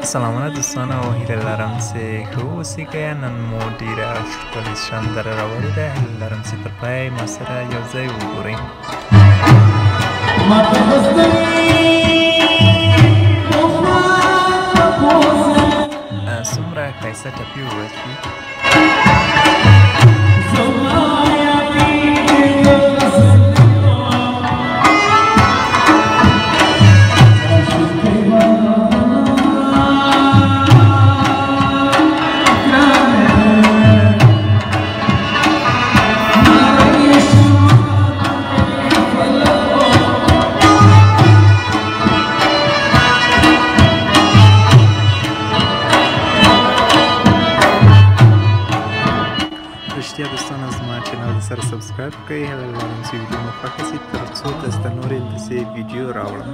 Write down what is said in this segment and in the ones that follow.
سلامونه دوستان او هیله لرم چې ښه اوسئ که نن مو ډېره ښکلې شانداره راوړې ده. هیله لرم چې تر پایه ما سره یو ځای وګورئ. څومره ښایسته ټپې وویل شي. رښتیا دوستانو زما چینل سره سبسکرایب کړئ. هیله لرم چې ویډیو مو خوښه شي تر څو درته نورې داسې ویډیو راوړم.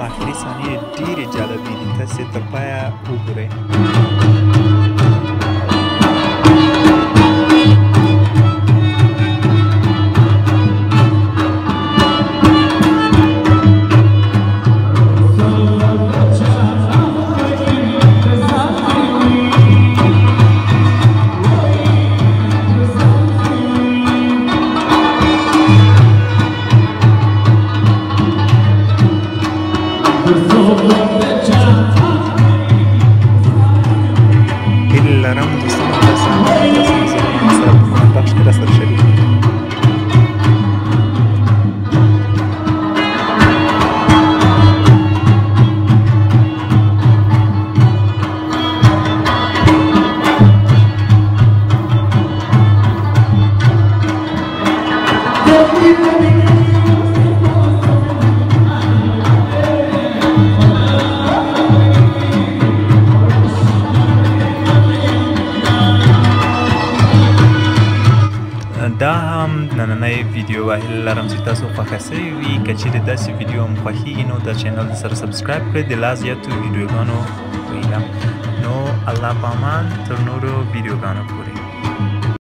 آخري ثانیې ډېرې جالبې دي، تاسې تر پایه وګورئ. هیله لرم دوستانو تاسو هم داسې نظرونه سره په کمنټ باکس کې راسره شریک کړئ. دا هم نننۍ ویډیو وه. هیله لرم چې تاسو خوښه سوې وي. که چیرې داسې ویډیو هم خوښېږي نو د چینل سره سبسکرایب کړئ د لا زیاتو ویډیوګانو په هیله. نو الله په امان تر نورو ویډیوګانو پورې.